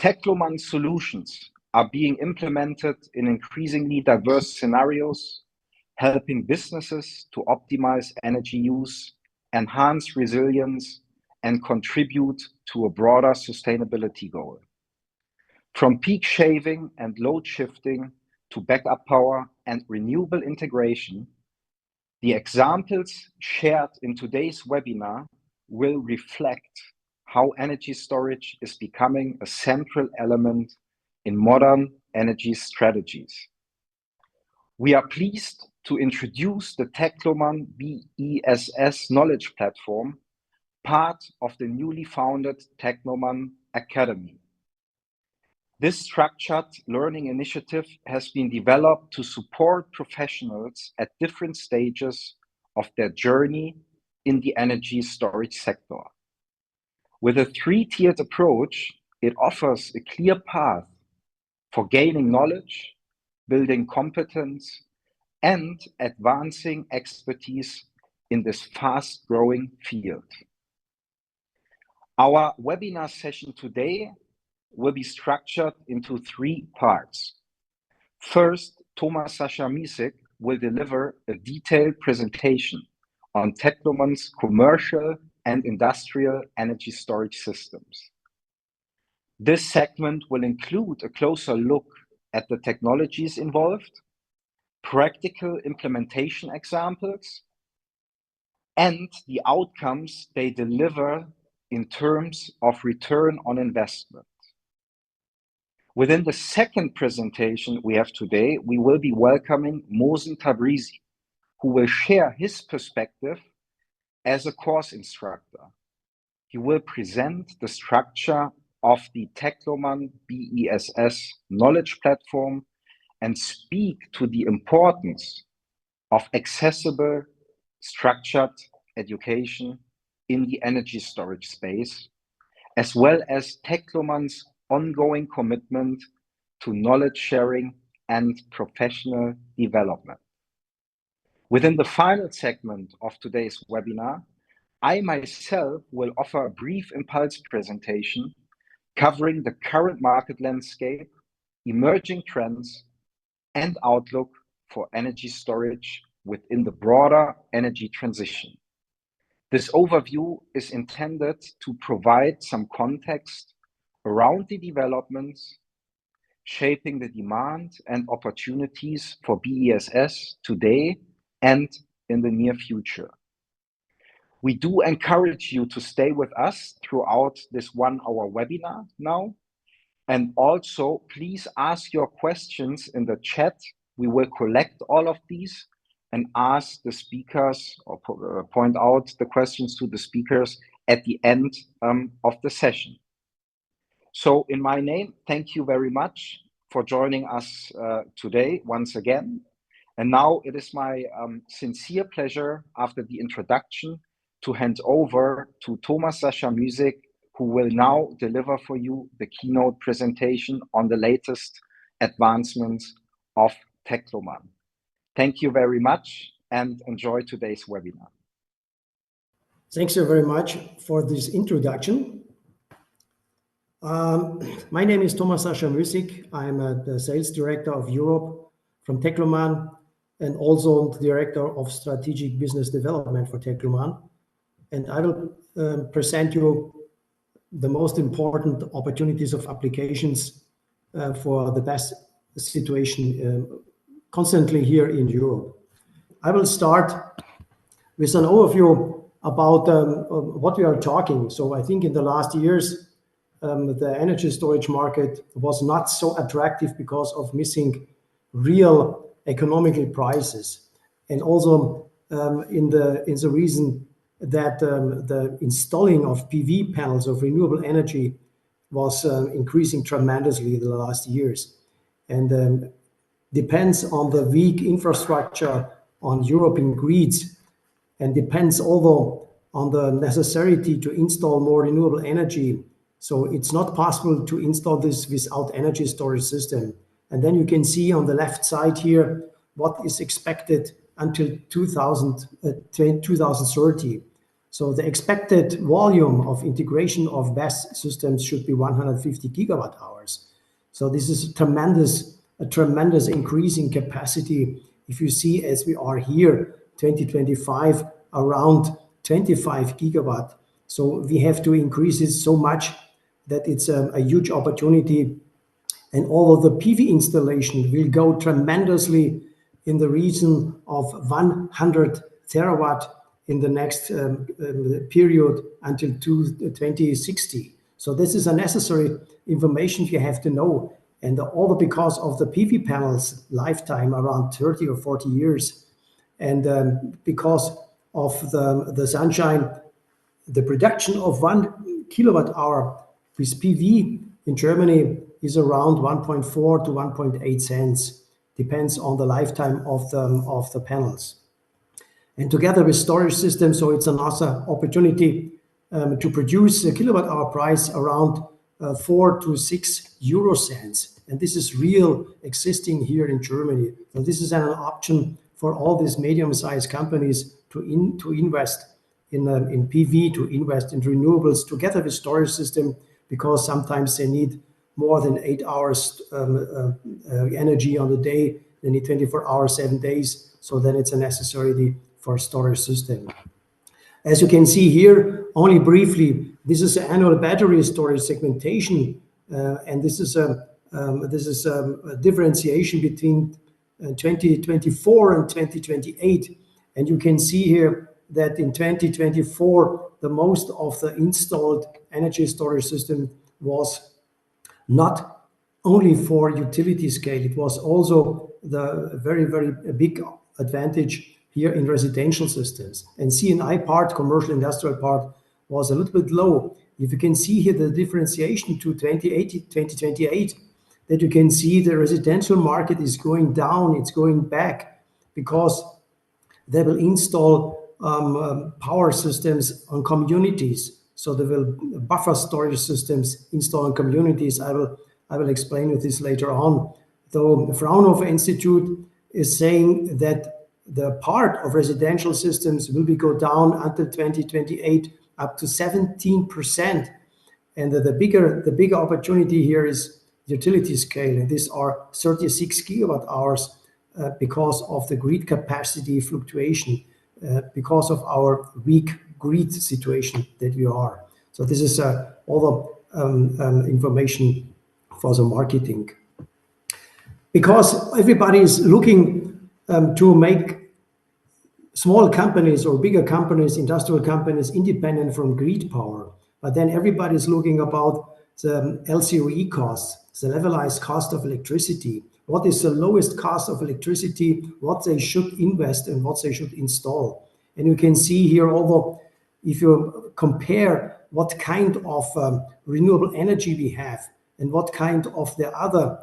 Tecloman solutions are being implemented in increasingly diverse scenarios, helping businesses to optimize energy use, enhance resilience, and contribute to a broader sustainability goal. From peak shaving and load shifting to backup power and renewable integration, the examples shared in today's webinar will reflect how energy storage is becoming a central element in modern energy strategies. We are pleased to introduce the Tecloman BESS knowledge platform, part of the newly founded Tecloman Academy. This structured learning initiative has been developed to support professionals at different stages of their journey in the energy storage sector. With a three-tiered approach, it offers a clear path for gaining knowledge, building competence, and advancing expertise in this fast-growing field. Our webinar session today will be structured into three parts. First, Thomas Sascha Miesig will deliver a detailed presentation on Tecloman's commercial and industrial energy storage systems. This segment will include a closer look at the technologies involved, practical implementation examples, and the outcomes they deliver in terms of return on investment. Within the second presentation we have today, we will be welcoming Mohsen Tabrizi, who will share his perspective as a course instructor. He will present the structure of the Tecloman BESS knowledge platform and speak to the importance of accessible, structured education in the energy storage space, as well as Tecloman's ongoing commitment to knowledge sharing and professional development. Within the final segment of today's webinar, I myself will offer a brief impulse presentation covering the current market landscape, emerging trends, and outlook for energy storage within the broader energy transition. This overview is intended to provide some context around the developments shaping the demand and opportunities for BESS today and in the near future. We do encourage you to stay with us throughout this 1-hour webinar now, and also please ask your questions in the chat. We will collect all of these and ask the speakers or point out the questions to the speakers at the end of the session. So in my name, thank you very much for joining us today once again. And now it is my sincere pleasure, after the introduction, to hand over to Thomas Sascha Miesig, who will now deliver for you the keynote presentation on the latest advancements of Tecloman. Thank you very much and enjoy today's webinar. Thanks so very much for this introduction. My name is Thomas Sascha Miesig. I'm the Sales Director of Europe from Tecloman and also the Director of Strategic Business Development for Tecloman. And I will present you the most important opportunities of applications for the best situation constantly here in Europe. I will start with an overview about what we are talking. So I think in the last years, the energy storage market was not so attractive because of missing real economical prices, and also in the reason that the installing of PV panels of renewable energy was increasing tremendously in the last years, and depends on the weak infrastructure on European grids, and depends also on the necessity to install more renewable energy. So it's not possible to install this without energy storage system. And then you can see on the left side here what is expected until 2030. So the expected volume of integration of BESS systems should be 150 gigawatt hours. So this is a tremendous increase in capacity. If you see, as we are here, 2025, around 25 gigawatt. So we have to increase it so much that it's a huge opportunity. And all of the PV installation will go tremendously in the region of 100 terawatt in the next period until 2060. So this is a necessary information you have to know. And all because of the PV panels lifetime around 30 or 40 years. And because of the sunshine, the production of 1 kilowatt hour with PV in Germany is around 1.4 to 1.8 cents. Depends on the lifetime of the panels. And together with storage systems, so it's another opportunity to produce a kilowatt hour price around 4 to 6 euro cents. And this is real existing here in Germany. So this is an option for all these medium-sized companies to invest in PV, to invest in renewables together with storage system, because sometimes they need more than 8 hours energy on the day. They need 24 hours, 7 days. So then it's a necessity for storage system. As you can see here, only briefly, this is an annual battery storage segmentation, and this is a differentiation between 2024 and 2028. And you can see here that in 2024, the most of the installed energy storage system was not only for utility scale, it was also the very, very big advantage here in residential systems. And C&I part, commercial industrial part, was a little bit low. If you can see here the differentiation to 2028, that you can see the residential market is going down, it's going back, because they will install power systems on communities. So they will buffer storage systems installed on communities. I will explain you this later on. Though the Fraunhofer Institute is saying that the part of residential systems will go down until 2028 up to 17%. And the bigger opportunity here is utility scale. And these are 36 gigawatt hours because of the grid capacity fluctuation, because of our weak grid situation that we are. So this is all the information for the marketing. Because everybody is looking to make small companies or bigger companies, industrial companies, independent from grid power. But then everybody is looking about the LCOE costs, the levelized cost of electricity. What is the lowest cost of electricity, what they should invest and what they should install. And you can see here, although if you compare what kind of renewable energy we have and what kind of the other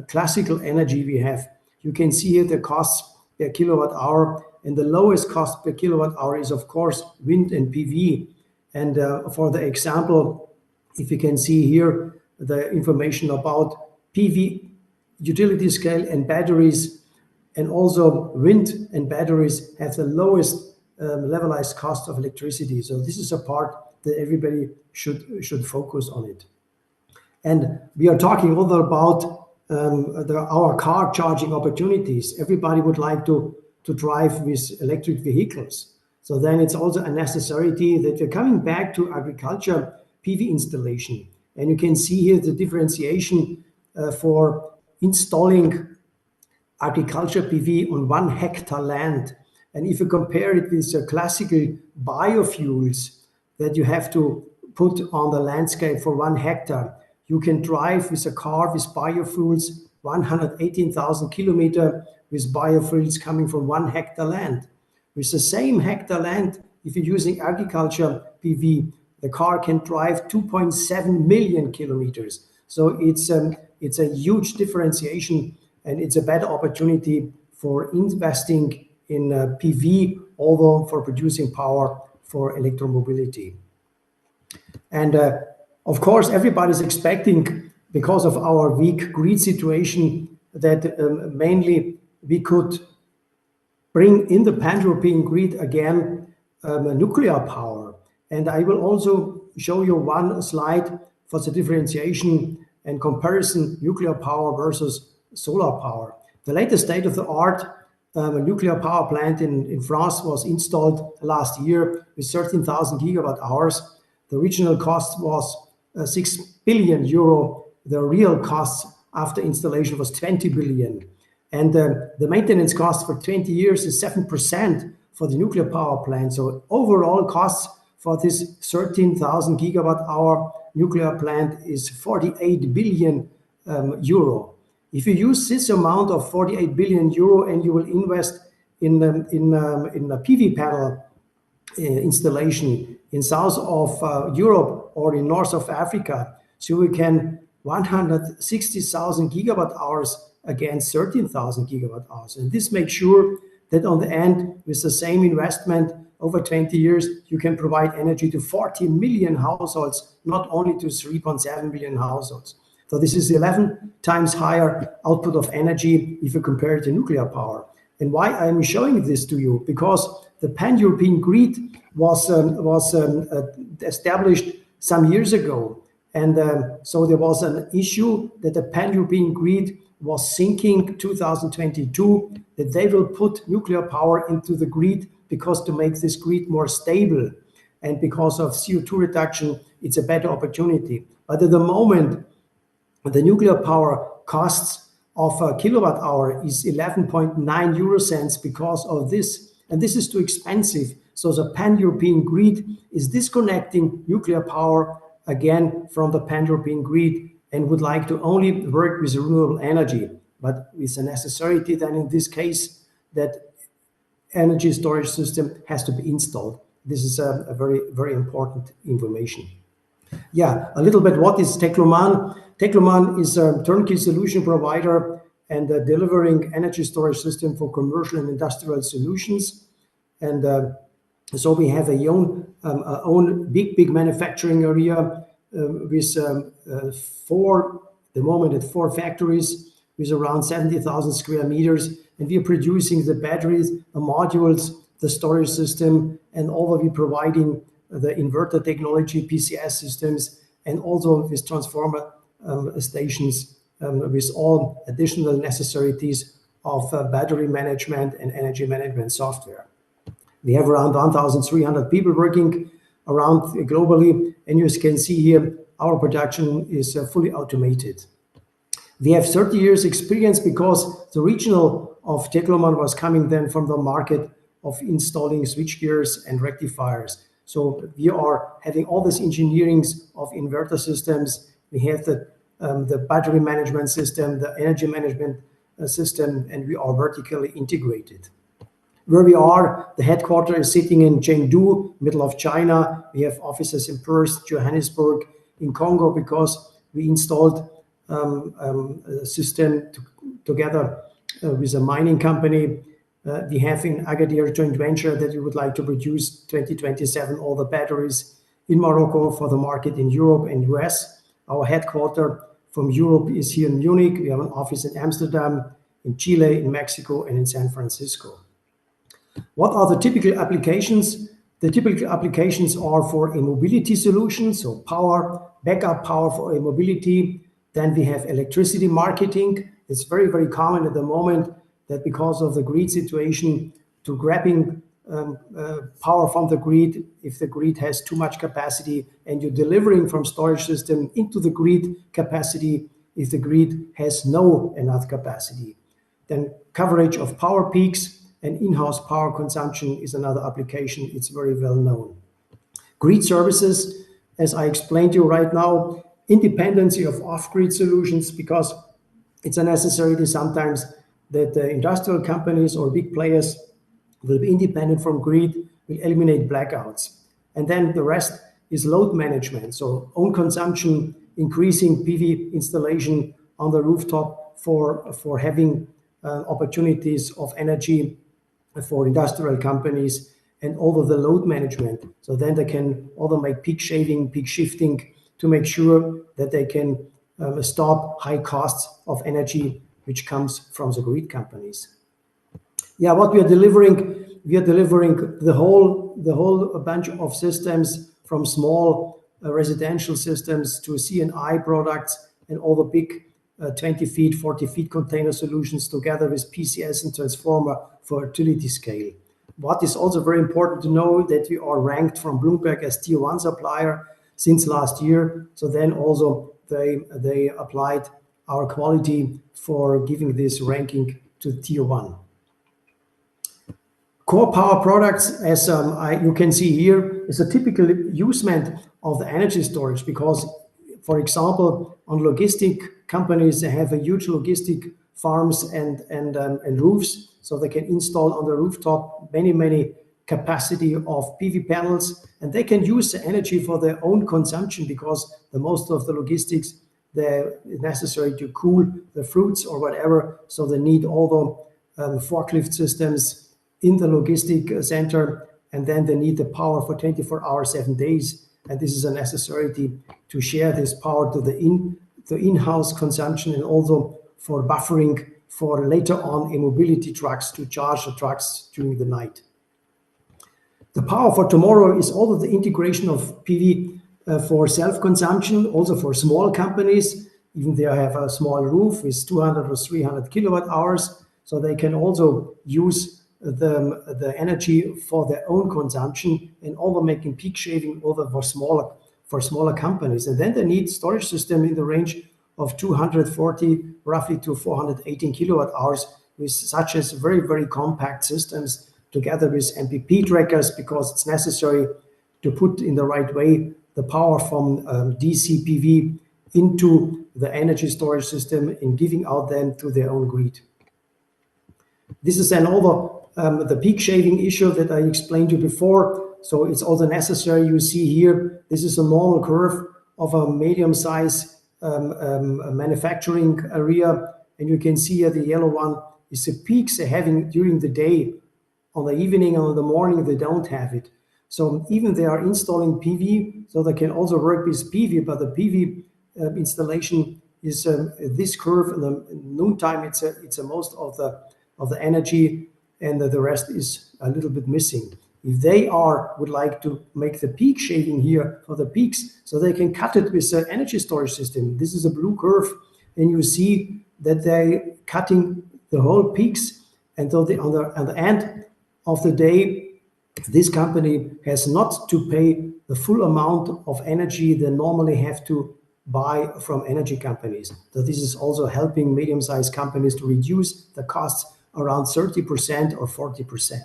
classical energy we have, you can see here the costs per kilowatt hour. And the lowest cost per kilowatt hour is, of course, wind and PV. And for the example, if you can see here, the information about PV, utility scale and batteries, and also wind and batteries have the lowest levelized cost of electricity. So this is a part that everybody should focus on it. And we are talking also about our car charging opportunities. Everybody would like to drive with electric vehicles. So then it's also a necessity that we're coming back to agriculture PV installation. And you can see here the differentiation for installing agriculture PV on 1 hectare land. And if you compare it with classical biofuels that you have to put on the landscape for 1 hectare, you can drive with a car with biofuels 118,000 kilometers with biofuels coming from 1 hectare land. With the same hectare land, if you're using agriculture PV, the car can drive 2.7 million kilometers. So it's a huge differentiation, and it's a better opportunity for investing in PV, although for producing power for electromobility. And of course, everybody's expecting, because of our weak grid situation, that mainly we could bring in the pan-European grid again nuclear power. And I will also show you one slide for the differentiation and comparison nuclear power versus solar power. The latest state-of-the-art nuclear power plant in France was installed last year with 13,000 gigawatt hours. The original cost was 6 billion euro. The real cost after installation was 20 billion. And the maintenance cost for 20 years is 7% for the nuclear power plant. So overall costs for this 13,000 gigawatt hour nuclear plant is 48 billion euro. If you use this amount of 48 billion euro and you will invest in a PV panel installation in south of Europe or in north of Africa, so we can 160,000 gigawatt hours against 13,000 gigawatt hours. And this makes sure that on the end, with the same investment over 20 years, you can provide energy to 40 million households, not only to 3.7 million households. So this is 11 times higher output of energy if you compare it to nuclear power. And why I'm showing this to you? Because the pan-European grid was established some years ago. And so there was an issue that the pan-European grid was thinking 2022 that they will put nuclear power into the grid because to make this grid more stable and because of CO2 reduction, it's a better opportunity. But at the moment, the nuclear power costs of a kilowatt hour is 11.9 euro cents because of this. And this is too expensive. So the pan-European grid is disconnecting nuclear power again from the pan-European grid and would like to only work with renewable energy. But with the necessity then in this case that energy storage system has to be installed. This is a very, very important information. Yeah, a little bit what is Tecloman? Tecloman is a turnkey solution provider and delivering energy storage system for commercial and industrial solutions. And so we have a own big manufacturing area with four factories with around 70,000 square meters. And we are producing the batteries, the modules, the storage system, and also we providing the inverter technology, PCS systems, and also with transformer stations with all additional necessities of battery management and energy management software. We have around 1,300 people working around globally, and you can see here our production is fully automated. We have 30 years experience because the regional of Tecloman was coming then from the market of installing switchgears and rectifiers. So we are having all this engineering of inverter systems. We have the battery management system, the energy management system, and we are vertically integrated. Where we are, the headquarters is sitting in Chengdu, middle of China. We have offices in Perth, Johannesburg, in Congo, because we installed a system together with a mining company. We have in Agadir joint venture that we would like to produce 2027 all the batteries in Morocco for the market in Europe and US. Our headquarters from Europe is here in Munich. We have an office in Amsterdam, in Chile, in Mexico, and in San Francisco. What are the typical applications? The typical applications are for a mobility solution, so power, backup power for a mobility. Then we have electricity marketing. It's very, very common at the moment that because of the grid situation, to grabbing power from the grid, if the grid has too much capacity, and you're delivering from storage system into the grid capacity if the grid has no enough capacity. Then coverage of power peaks and in-house power consumption is another application. It's very well known. Grid services, as I explained to you right now, independency of off-grid solutions, because it's a necessity sometimes that the industrial companies or big players will be independent from grid, will eliminate blackouts. And then the rest is load management. So own consumption, increasing PV installation on the rooftop for having opportunities of energy for industrial companies, and all of the load management. So then they can also make peak shaving, peak shifting to make sure that they can stop high costs of energy which comes from the grid companies. Yeah, what we are delivering the whole whole bunch of systems from small residential systems to C&I products and all the big 20 feet, 40 feet container solutions together with PCS and transformer for utility scale. What is also very important to know that we are ranked from Bloomberg as tier 1 supplier since last year. So then also they applied our quality for giving this ranking to tier 1. Core power products, as you can see here, is a typical usement of the energy storage because, for example, on logistic companies, they have a huge logistic farms and roofs, so they can install on the rooftop many capacity of PV panels, and they can use the energy for their own consumption because the most of the logistics they're necessary to cool the fruits or whatever, so they need all the forklift systems in the logistic center, and then they need the power for 24 hours, 7 days, and this is a necessity to share this power to the in-house consumption and also for buffering for later on in mobility trucks to charge the trucks during the night. The power for tomorrow is also the integration of PV for self-consumption, also for small companies. Even they have a small roof with 200 or 300 kilowatt hours, so they can also use the energy for their own consumption and also making peak shaving over for smaller companies. And then they need storage system in the range of 240 roughly to 418 kilowatt hours with such as very compact systems together with MPP trackers, because it's necessary to put in the right way the power from DC PV into the energy storage system and giving out them to their own grid. This is then over the peak shaving issue that I explained to you before. So it's also necessary. You see here, this is a normal curve of a medium-size manufacturing area, and you can see here the yellow one is the peaks they're having during the day. On the evening and on the morning, they don't have it. So even they are installing PV, so they can also work with PV, but the PV installation is this curve. In the noontime, it's a most of the energy, and the rest is a little bit missing. If they would like to make the peak shaving here for the peaks, so they can cut it with the energy storage system. This is a blue curve, and you see that they cutting the whole peaks, and so on the end of the day, this company has not to pay the full amount of energy they normally have to buy from energy companies. So this is also helping medium-sized companies to reduce the costs around 30% or 40%.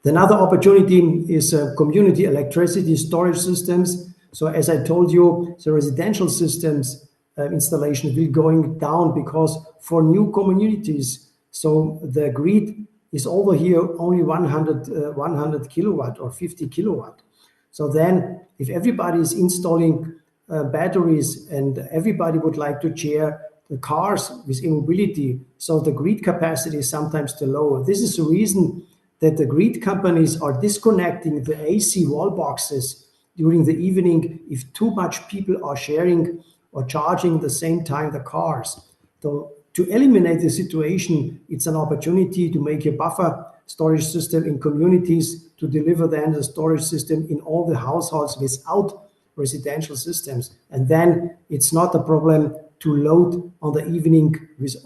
Another opportunity is community electricity storage systems. So as I told you, the residential systems installation will going down because for new communities, so the grid is over here only 100 kilowatt or 50 kilowatt. So then if everybody is installing batteries and everybody would like to share the cars with e-mobility, so the grid capacity is sometimes too low. This is the reason that the grid companies are disconnecting the AC wall boxes during the evening if too much people are sharing or charging at the same time the cars. So to eliminate the situation, it's an opportunity to make a buffer storage system in communities to deliver then the storage system in all the households without residential systems. And then it's not a problem to load on the evening with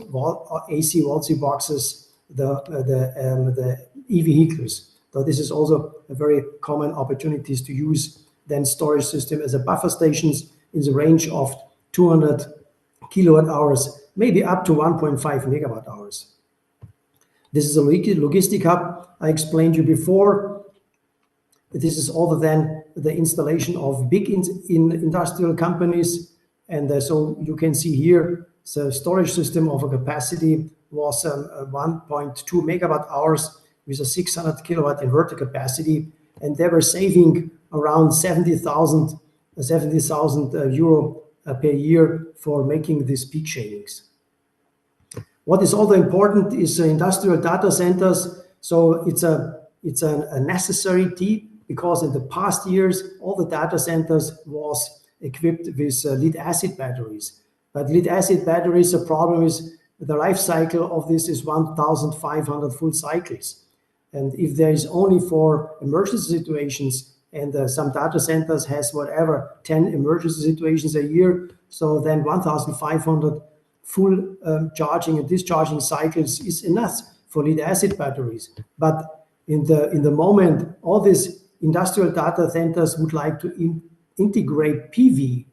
AC wall boxes the e-vehicles. So this is also a very common opportunities to use then storage system as a buffer stations in the range of 200 kilowatt hours, maybe up to 1.5 megawatt hours. This is a logistic hub I explained you before. This is also then the installation of big industrial companies. And so you can see here, the storage system of a capacity was 1.2 megawatt hours with a 600 kilowatt inverter capacity. And they were saving around 70,000 euro per year for making these peak shavings. What is also important is industrial data centers. So it's a necessity because in the past years, all the data centers was equipped with lead acid batteries. But lead acid batteries, the problem is the life cycle of this is 1,500 full cycles. And if there is only for emergency situations, and some data centers has whatever 10 emergency situations a year, so then 1,500 full charging and discharging cycles is enough for lead acid batteries. But in the moment, all these industrial data centers would like to integrate PV.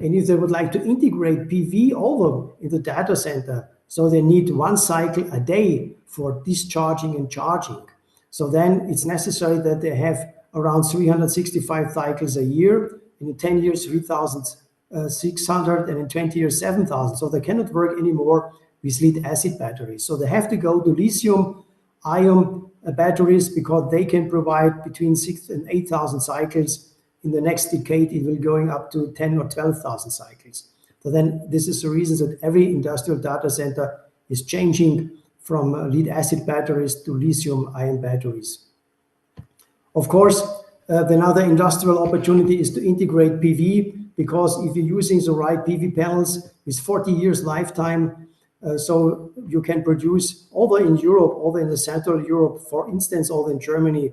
And if they would like to integrate PV over in the data center, so they need one cycle a day for discharging and charging. So then it's necessary that they have around 365 cycles a year, and in 10 years 3,600, and in 20 years 7,000. So they cannot work anymore with lead acid batteries. So they have to go to lithium-ion batteries, because they can provide between 6,000 and 8,000 cycles. In the next decade, it will going up to 10 or 12,000 cycles. So then this is the reason that every industrial data center is changing from lead acid batteries to lithium-ion batteries. Of course, another industrial opportunity is to integrate PV, because if you're using the right PV panels with 40 years lifetime, so you can produce, although in Europe, although in the Central Europe, for instance, although in Germany,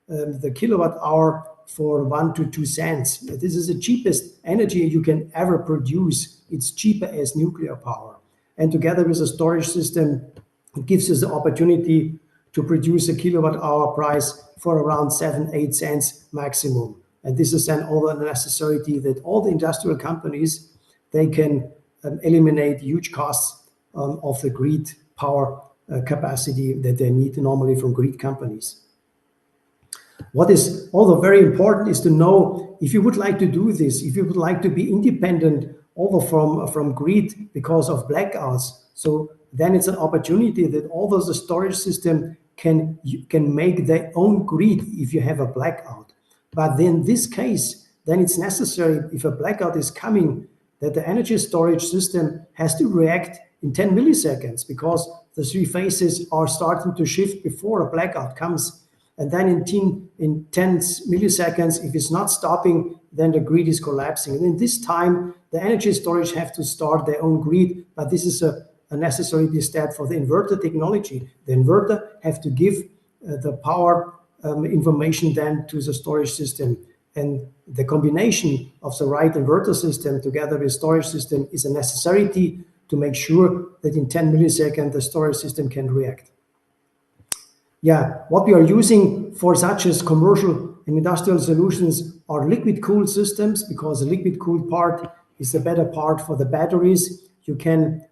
the kilowatt hour for 1 to 2 cents. This is the cheapest energy you can ever produce. It's cheaper as nuclear power. And together with a storage system, it gives us the opportunity to produce a kilowatt hour price for around 7-8 cents maximum. And this is then all the necessity that all the industrial companies, they can eliminate huge costs of the grid power capacity that they need normally from grid companies. What is also very important is to know, if you would like to do this, if you would like to be independent over from grid because of blackouts, so then it's an opportunity that although the storage system can make their own grid if you have a blackout. But in this case, then it's necessary, if a blackout is coming, that the energy storage system has to react in 10 milliseconds, because the three phases are starting to shift before a blackout comes. And then in 10 milliseconds, if it's not stopping, then the grid is collapsing. And in this time, the energy storage have to start their own grid, but this is a necessary step for the inverter technology. The inverter have to give the power information then to the storage system. And the combination of the right inverter system together with storage system is a necessity to make sure that in 10 milliseconds, the storage system can react. Yeah, what we are using for such as commercial and industrial solutions are liquid-cooled systems, because the liquid-cooled part is the better part for the batteries. You can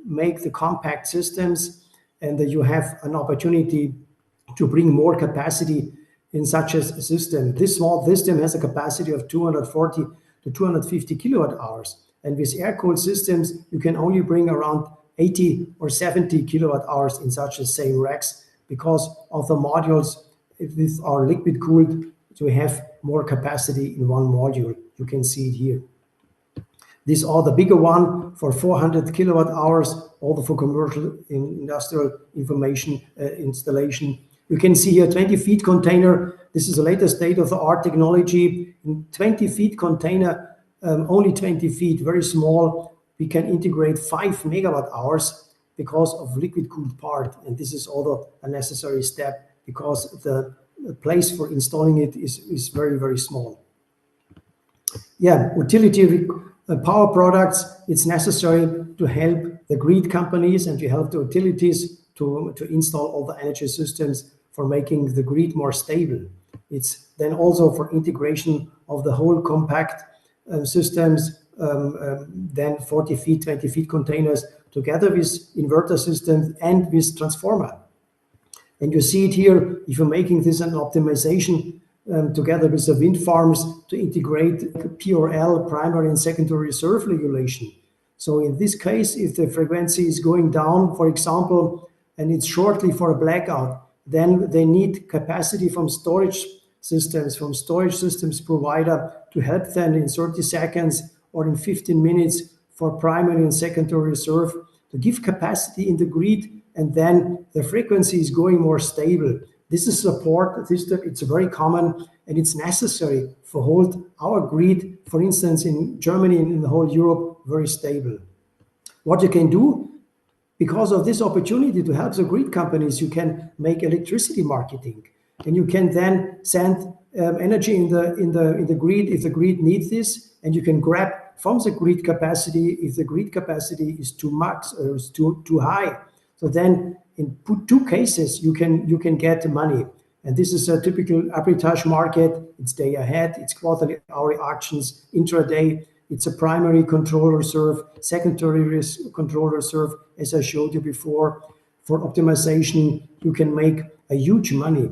make the compact systems, and you have an opportunity to bring more capacity in such a system. This small system has a capacity of 240 to 250 kilowatt hours. And with air-cooled systems, you can only bring around 80 or 70 kilowatt hours in such a same racks, because of the modules with our liquid cooled, so we have more capacity in one module. You can see it here. These are the bigger one for 400 kilowatt hours, although for commercial industrial information installation. You can see here 20 feet container. This is the latest state-of-the-art technology. In 20 feet container, only 20 feet, very small, we can integrate 5 megawatt hours because of liquid cooled part. And this is also a necessary step, because the place for installing it is very, very small. Yeah, utility power products, it's necessary to help the grid companies and to help the utilities to install all the energy systems for making the grid more stable. It's then also for integration of the whole compact systems, then 40 feet, 20 feet containers together with inverter systems and with transformer. And you see it here, if you're making this an optimization together with the wind farms to integrate PRL, primary and secondary reserve regulation. So in this case, if the frequency is going down, for example, and it's shortly for a blackout, then they need capacity from storage systems provider to help them in 30 seconds or in 15 minutes for primary and secondary reserve to give capacity in the grid, and then the frequency is going more stable. This is support system. It's very common and it's necessary for hold our grid, for instance, in Germany and in the whole Europe, very stable. What you can do, because of this opportunity to help the grid companies, you can make electricity marketing, and you can then send energy in the grid if the grid needs this, and you can grab from the grid capacity if the grid capacity is too much or is too high. So then in two cases you can get money. And this is a typical arbitrage market. It's day ahead, it's quarterly hourly auctions, intraday. It's a primary control reserve, secondary risk control reserve, as I showed you before. For optimization, you can make a huge money.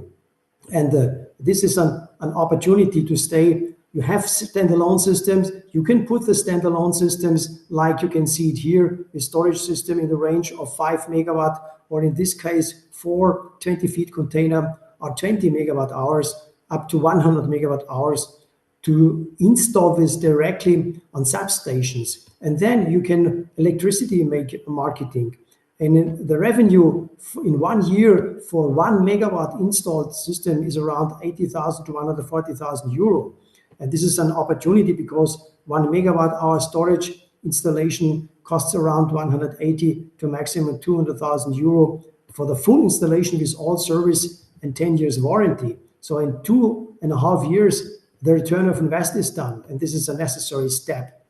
And this is an opportunity to stay. You have standalone systems. You can put the standalone systems like you can see it here, a storage system in the range of 5 megawatt, or in this case, 4 20-feet container or 20 megawatt hours, up to 100 megawatt hours, to install this directly on substations. And then you can electricity marketing. And the revenue in 1 year for 1 megawatt installed system is around 80,000 to 140,000 euro. And this is an opportunity because 1 megawatt hour storage installation costs around 180 to maximum 200,000 euro for the full installation with all service and 10 years warranty. So in 2.5 years, the return of invest is done, and this is a necessary step.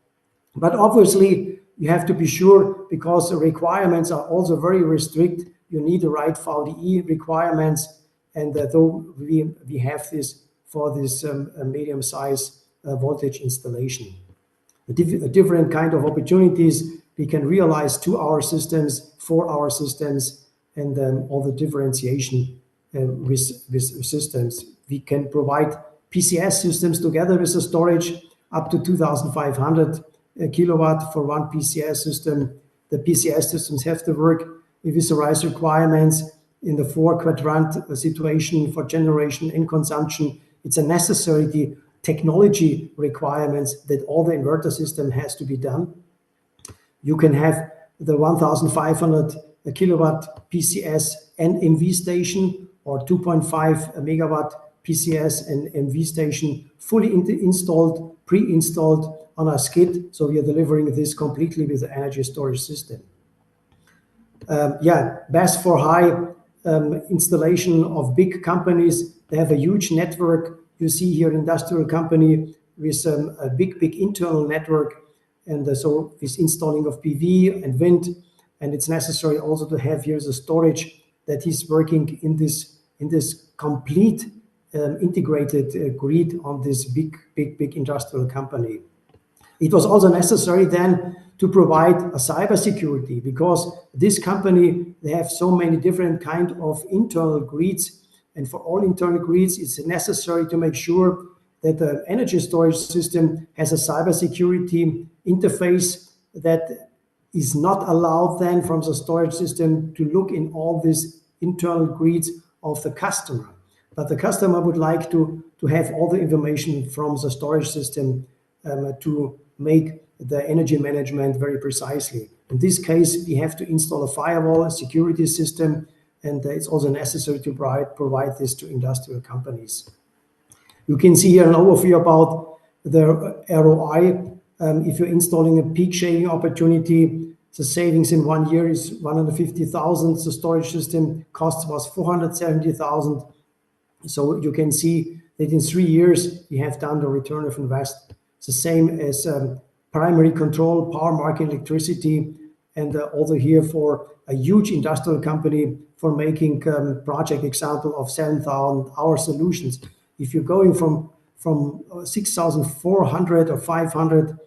But obviously, you have to be sure, because the requirements are also very restrict. You need the right VDE requirements, and though we have this for this medium-size voltage installation. A different kind of opportunities we can realize 2-hour systems, 4-hour systems, and all the differentiation with systems. We can provide PCS systems together with the storage up to 2,500 kilowatt for one PCS system. The PCS systems have to work with the right requirements in the 4-quadrant situation for generation and consumption. It's a necessary technology requirements that all the inverter system has to be done. You can have the 1,500 kilowatt PCS and MV station, or 2.5 megawatt PCS and MV station fully installed, pre-installed on a skid. So we are delivering this completely with the energy storage system. BESS for high installation of big companies. They have a huge network. You see here industrial company with a big internal network. And so this installing of PV and wind. And it's necessary also to have here the storage that is working in this complete integrated grid on this big industrial company. It was also necessary then to provide a cybersecurity, because this company, they have so many different kind of internal grids, and for all internal grids, it's necessary to make sure that the energy storage system has a cybersecurity interface that is not allowed then from the storage system to look in all these internal grids of the customer. But the customer would like to have all the information from the storage system to make the energy management very precisely. In this case, we have to install a firewall, a security system, and it's also necessary to provide this to industrial companies. You can see here an overview about the ROI. If you're installing a peak shaving opportunity, the savings in 1 year is 150,000. The storage system cost was 470,000. So you can see that in 3 years, we have done the return of invest. It's the same as primary control, power market electricity, and also here for a huge industrial company for making project example of 7,000 hour solutions. If you're going from 6,400 or 500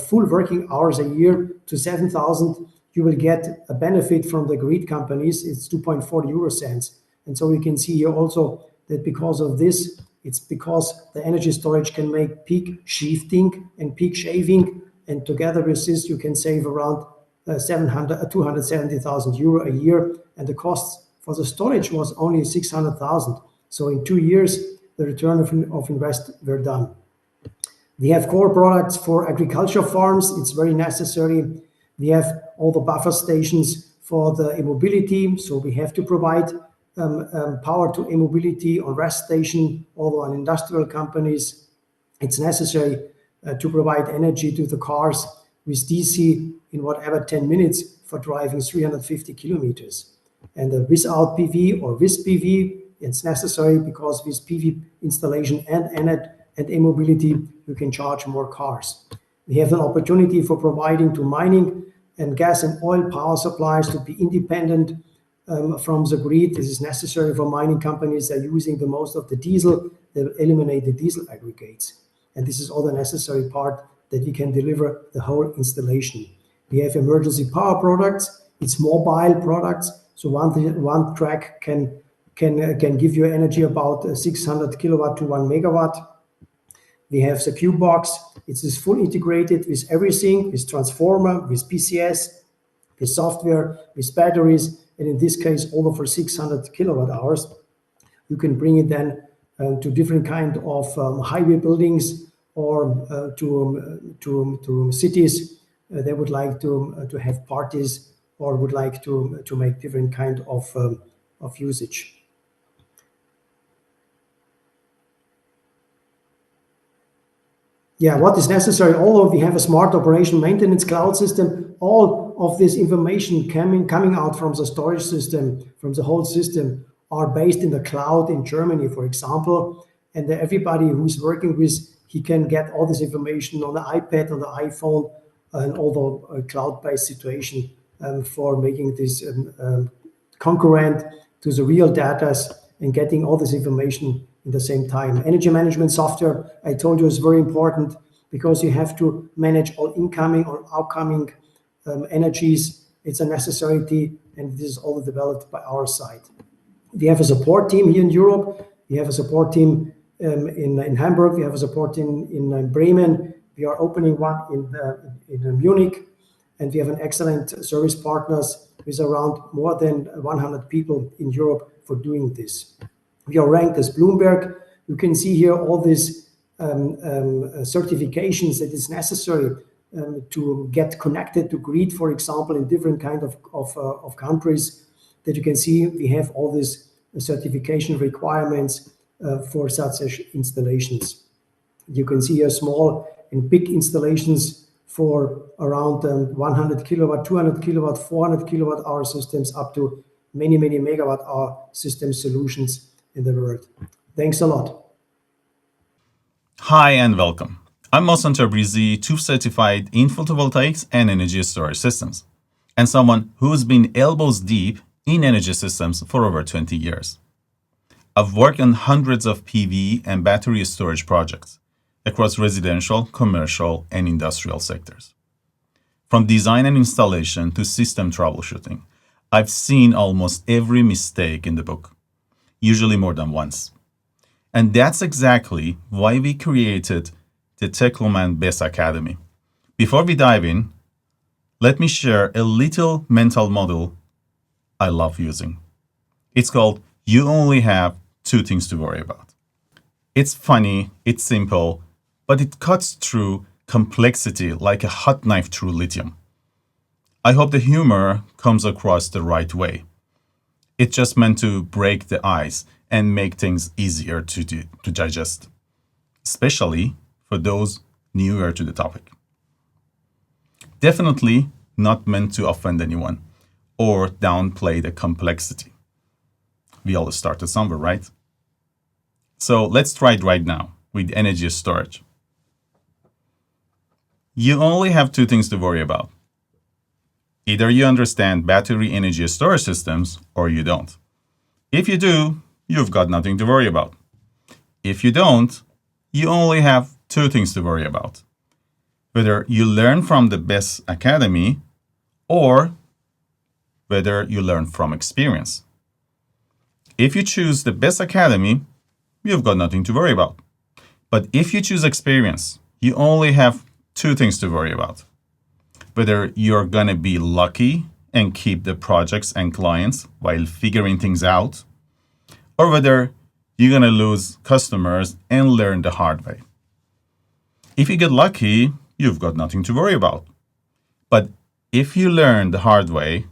full working hours a year to 7,000, you will get a benefit from the grid companies. It's 2.4 euro cents. And so you can see here also that because of this, it's because the energy storage can make peak shifting and peak shaving, and together with this, you can save around 270,000 euro a year, and the costs for the storage was only 600,000. So in 2 years, the return of invest were done. We have core products for agriculture farms. It's very necessary. We have all the buffer stations for the e-mobility, so we have to provide power to e-mobility on rest station, although on industrial companies, it's necessary to provide energy to the cars with DC in whatever 10 minutes for driving 350 kilometers. And without PV or with PV, it's necessary because with PV installation and e-mobility, you can charge more cars. We have an opportunity for providing to mining and gas and oil power supplies to be independent from the grid. This is necessary for mining companies that are using the most of the diesel. They will eliminate the diesel aggregates. And this is all the necessary part that we can deliver the whole installation. We have emergency power products. It's mobile products. So one track can give you energy about 600 kilowatt to 1 megawatt. We have the Cube box. It is full integrated with everything, with transformer, with PCS, with software, with batteries, and in this case, all for 600 kilowatt hours. You can bring it then to different kind of highway buildings or to cities. They would like to have parties or would like to make different kind of usage. Yeah, what is necessary? Although we have a smart operation maintenance cloud system, all of this information coming out from the storage system, from the whole system, are based in the cloud in Germany, for example. And everybody who's working with, he can get all this information on the iPad, on the iPhone, and all the cloud-based situation for making this concurrent to the real data and getting all this information in the same time. Energy management software, I told you, is very important because you have to manage all incoming or outgoing energies. It's a necessity, and this is all developed by our side. We have a support team here in Europe. We have a support team in Hamburg. We have a support team in Bremen. We are opening one in Munich, and we have an excellent service partners with around more than 100 people in Europe for doing this. We are ranked as Bloomberg. You can see here all these certifications that is necessary to get connected to grid, for example, in different kind of countries. That you can see we have all these certification requirements for such installations. You can see here small and big installations for around 100 kilowatt, 200 kilowatt, 400 kilowatt hour systems up to many megawatt hour system solutions in the world. Thanks a lot. Hi and welcome. I'm Mohsen Tabrizi, TÜV certified in photovoltaics and energy storage systems, and someone who's been elbows deep in energy systems for over 20 years. I've worked on hundreds of PV and battery storage projects across residential, commercial, and industrial sectors. From design and installation to system troubleshooting, I've seen almost every mistake in the book, usually more than once. And that's exactly why we created the Tecloman BESS Academy. Before we dive in, let me share a little mental model I love using. It's called "You only have two things to worry about." It's funny, it's simple, but it cuts through complexity like a hot knife through lithium. I hope the humor comes across the right way. It's just meant to break the ice and make things easier to digest, especially for those newer to the topic. Definitely not meant to offend anyone or downplay the complexity. We all started somewhere, right? So let's try it right now with energy storage. You only have two things to worry about. Either you understand battery energy storage systems or you don't. If you do, you've got nothing to worry about. If you don't, you only have two things to worry about. Whether you learn from the BESS Academy or whether you learn from experience. If you choose the BESS Academy, you've got nothing to worry about. But if you choose experience, you only have two things to worry about. Whether you're going to be lucky and keep the projects and clients while figuring things out, or whether you're going to lose customers and learn the hard way. If you get lucky, you've got nothing to worry about. But if you learn the hard way,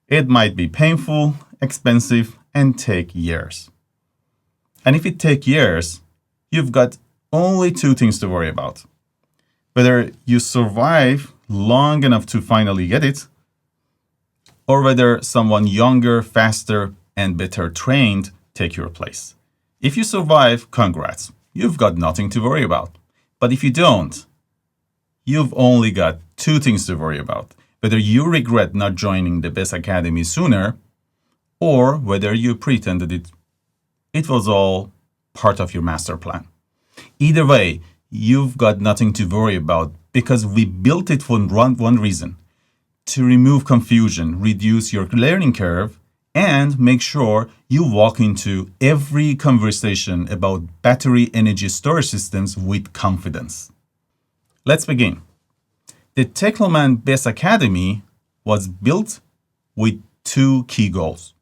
it might be painful, expensive, and take years. And if it takes years, you've got only two things to worry about. Whether you survive long enough to finally get it, or whether someone younger, faster, and better trained take your place. If you survive, congrats. You've got nothing to worry about. But if you don't, you've only got two things to worry about. Whether you regret not joining the BESS Academy sooner, or whether you pretended it was all part of your master plan. Either way, you've got nothing to worry about because we built it for one reason: to remove confusion, reduce your learning curve, and make sure you walk into every conversation about battery energy storage systems with confidence. Let's begin. The Tecloman BESS Academy was built with two key goals: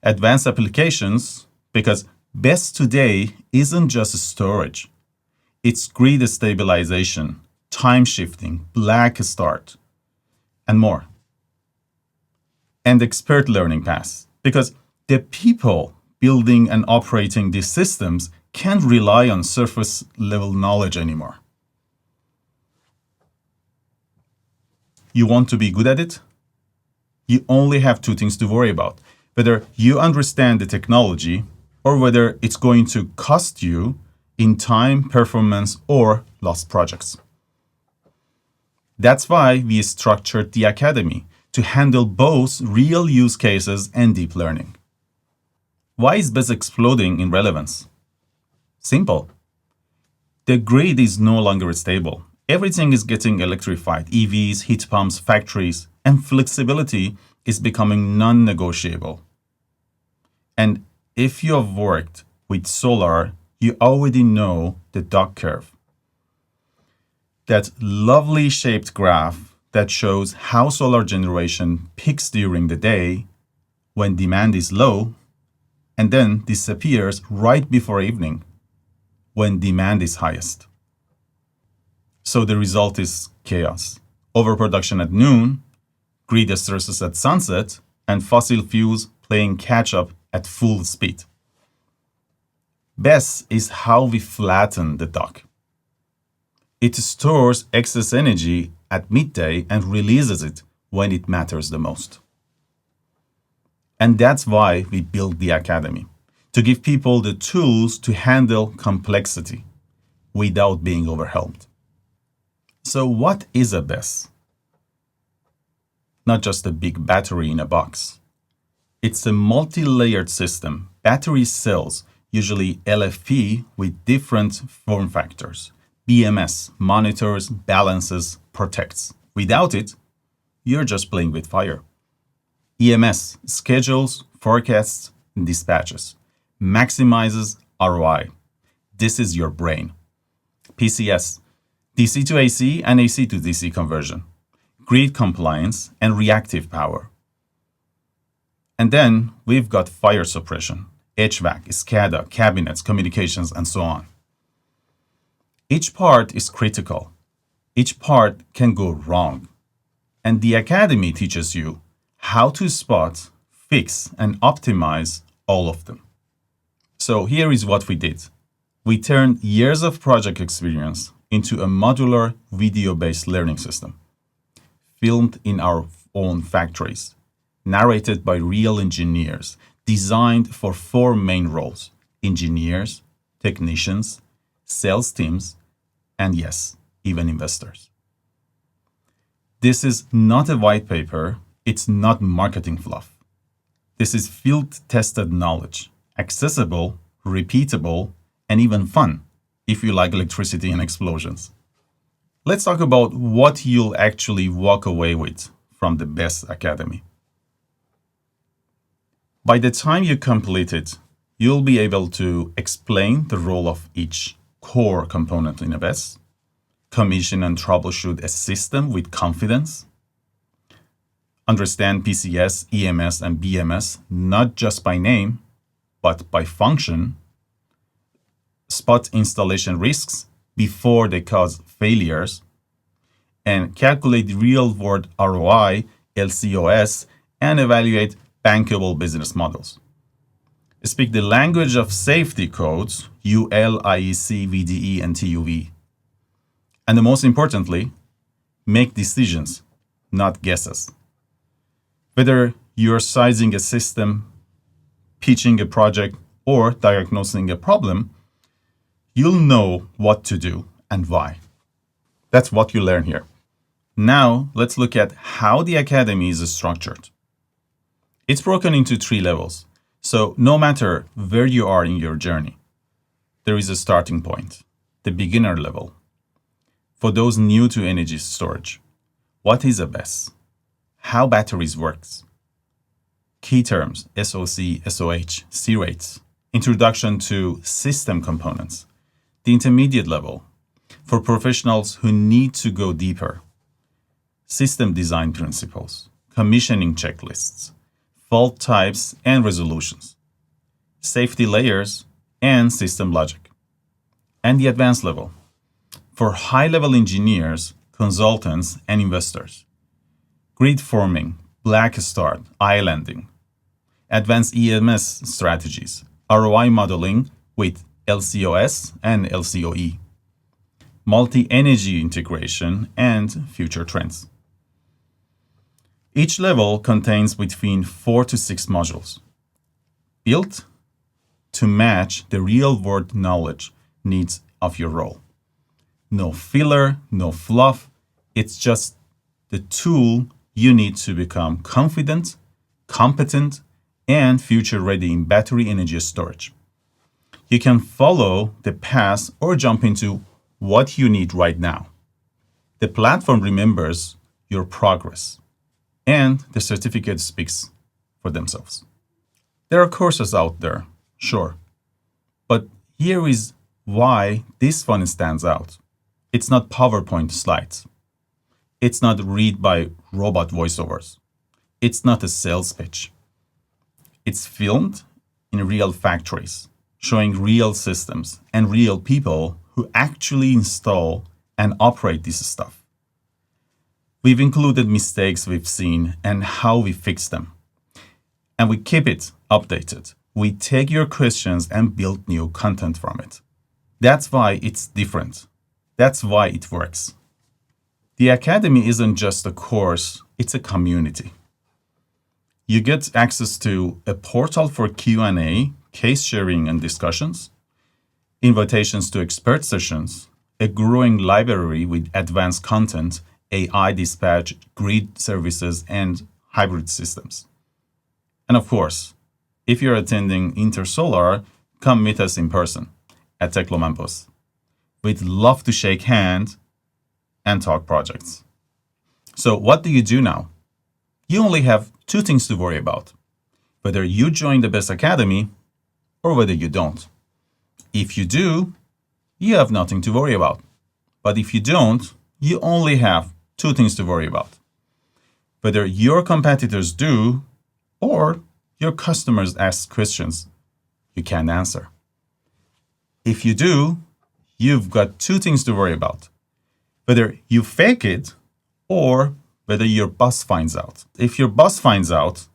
advanced applications, because BESS today isn't just storage. It's grid stabilization, time shifting, black start, and more. And expert learning paths, because the people building and operating these systems can't rely on surface level knowledge anymore. You want to be good at it? You only have two things to worry about: whether you understand the technology or whether it's going to cost you in time, performance, or lost projects. That's why we structured the Academy, to handle both real use cases and deep learning. Why is BESS exploding in relevance? Simple. The grid is no longer stable. Everything is getting electrified: EVs, heat pumps, factories, and flexibility is becoming non-negotiable. And if you have worked with solar, you already know the dot curve. That lovely shaped graph that shows how solar generation peaks during the day when demand is low and then disappears right before evening when demand is highest. So the result is chaos: overproduction at noon, grid stresses at sunset, and fossil fuels playing catch up at full speed. BESS is how we flatten the duck. It stores excess energy at midday and releases it when it matters the most. And that's why we built the Academy, to give people the tools to handle complexity without being overwhelmed. So what is a BESS? Not just a big battery in a box. It's a multi-layered system, battery cells, usually LFP, with different form factors. BMS monitors, balances, protects. Without it, you're just playing with fire. EMS schedules, forecasts, and dispatches. Maximizes ROI. This is your brain. PCS, DC to AC and AC to DC conversion. Grid compliance and reactive power. And then we've got fire suppression, HVAC, SCADA, cabinets, communications, and so on. Each part is critical. Each part can go wrong. And the Academy teaches you how to spot, fix, and optimize all of them. So here is what we did. We turned years of project experience into a modular video-based learning system, filmed in our own factories, narrated by real engineers, designed for 4 main roles: engineers, technicians, sales teams, and yes, even investors. This is not a white paper. It's not marketing fluff. This is field-tested knowledge, accessible, repeatable, and even fun if you like electricity and explosions. Let's talk about what you'll actually walk away with from the BESS Academy. By the time you complete it, you'll be able to explain the role of each core component in a BESS, commission and troubleshoot a system with confidence, understand PCS, EMS, and BMS not just by name, but by function, spot installation risks before they cause failures, and calculate real-world ROI, LCOS, and evaluate bankable business models. Speak the language of safety codes, UL, IEC, VDE, and TUV. And most importantly, Make decisions, not guesses. Whether you're sizing a system, pitching a project, or diagnosing a problem, you'll know what to do and why. That's what you learn here. Now, let's look at how the academy is structured. It's broken into 3 levels, so no matter where you are in your journey, there is a starting point, the beginner level. For those new to energy storage, what is a BESS? How batteries works? Key terms, SOC, SOH, C rates, introduction to system components. The intermediate level, for professionals who need to go deeper. System design principles, commissioning checklists, fault types and resolutions, safety layers, and system logic. And the advanced level, for high-level engineers, consultants, and investors. Grid forming, black start, islanding, advanced EMS strategies, ROI modeling with LCOS and LCOE, multi-energy integration, and future trends. Each level contains between 4 to 6 modules, built to match the real-world knowledge needs of your role. No filler, no fluff. It's just the tool you need to become confident, competent, and future-ready in battery energy storage. You can follow the path or jump into what you need right now. The platform remembers your progress, and the certificate speaks for themselves. There are courses out there, sure, but here is why this one stands out. It's not PowerPoint slides. It's not read by robot voiceovers. It's not a sales pitch. It's filmed in real factories, showing real systems and real people who actually install and operate this stuff. We've included mistakes we've seen and how we fix them. And we keep it updated. We take your questions and build new content from it. That's why it's different. That's why it works. The Academy isn't just a course, it's a community. You get access to a portal for Q&A, case sharing and discussions, invitations to expert sessions, a growing library with advanced content, AI dispatch, grid services, and hybrid systems. And of course, if you're attending Intersolar, come meet us in person at Tecloman BESS. We'd love to shake hands and talk projects. So what do you do now? You only have 2 things to worry about, whether you join the BESS Academy or whether you don't. If you do, you have nothing to worry about. But if you don't, you only have 2 things to worry about. Whether your competitors do or your customers ask questions you can't answer. If you do, you've got 2 things to worry about. Whether you fake it or whether your boss finds out. If your boss finds out,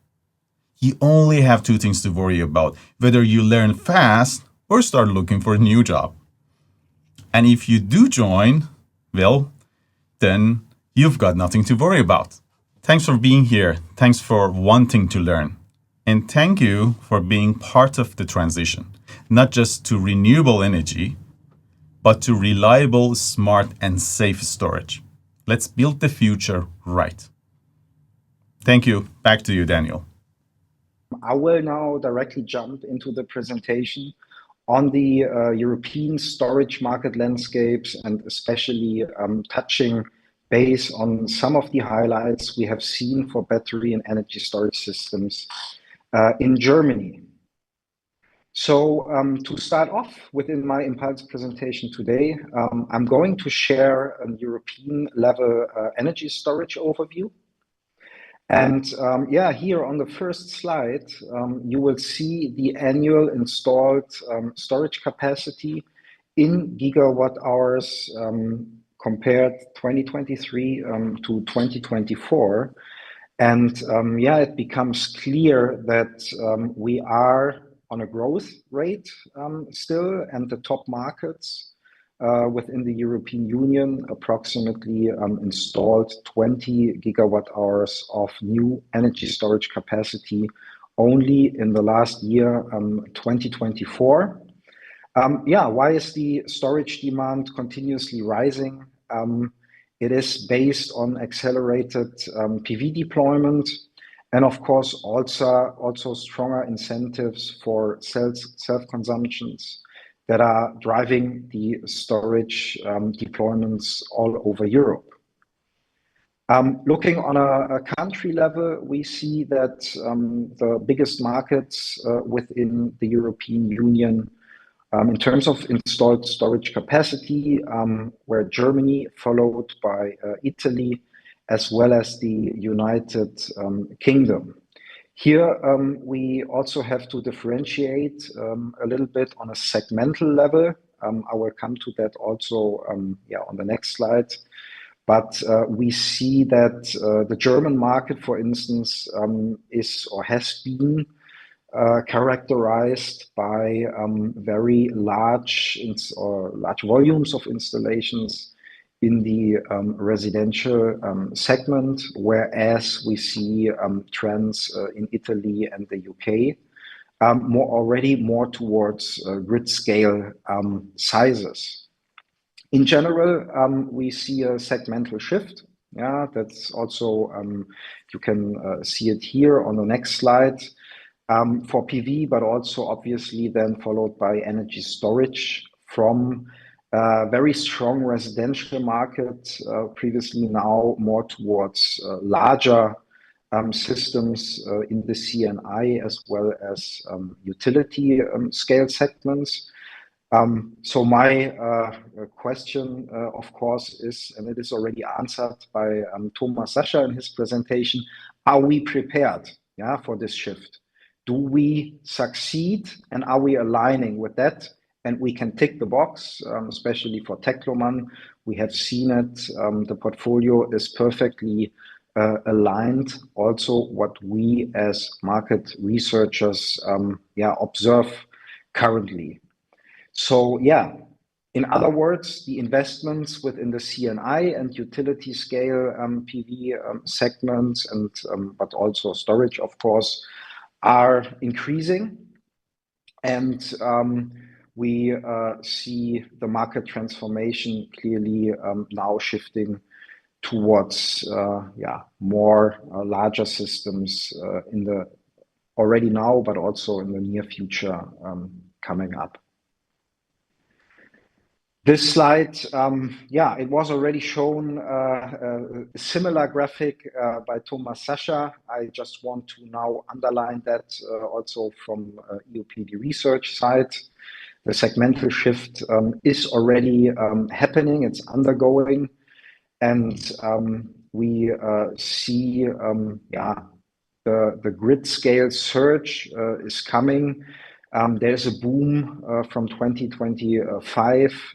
you only have 2 things to worry about, whether you learn fast or start looking for a new job. And if you do join, well, then you've got nothing to worry about. Thanks for being here. Thanks for wanting to learn. And thank you for being part of the transition, not just to renewable energy, but to reliable, smart, and safe storage. Let's build the future right. Thank you. Back to you, Daniel. I will now directly jump into the presentation on the European storage market landscapes, and especially touching base on some of the highlights we have seen for battery and energy storage systems in Germany. So to start off within my Impulse presentation today, I'm going to share a European level energy storage overview. And yeah, here on the first slide, you will see the annual installed storage capacity in gigawatt hours compared 2023 to 2024. And yeah, it becomes clear that we are on a growth rate still, and the top markets within the European Union, approximately installed 20 gigawatt hours of new energy storage capacity only in the last year, 2024. Why is the storage demand continuously rising? It is based on accelerated PV deployment, and of course also stronger incentives for self-consumptions that are driving the storage deployments all over Europe. Looking on a country level, we see that the biggest markets within the European Union in terms of installed storage capacity were Germany, followed by Italy, as well as the United Kingdom. Here, we also have to differentiate a little bit on a segmental level. I will come to that also on the next slide. But we see that the German market, for instance, is or has been characterized by very large volumes of installations in the residential segment, whereas we see trends in Italy and the UK more towards grid scale sizes. In general, we see a segmental shift. Yeah, that's also you can see it here on the next slide. For PV, but also obviously then followed by energy storage from very strong residential market, previously now more towards larger systems in the C&I as well as utility scale segments. So my question, of course, is, and it is already answered by Thomas Sascha in his presentation, are we prepared for this shift? Do we succeed, and are we aligning with that? And we can tick the box, especially for Tecloman. We have seen it. The portfolio is perfectly aligned. Also, what we as market researchers observe currently. So in other words, the investments within the C&I and utility scale PV segments, and but also storage, of course, are increasing, and we see the market transformation clearly now shifting towards more larger systems in the already now, but also in the near future coming up. This slide, it was already shown a similar graphic by Thomas Sascha. I just want to now underline that also from EUPD research side. The segmental shift is already happening, it's undergoing, and we see the grid scale surge is coming. There's a boom from 2025.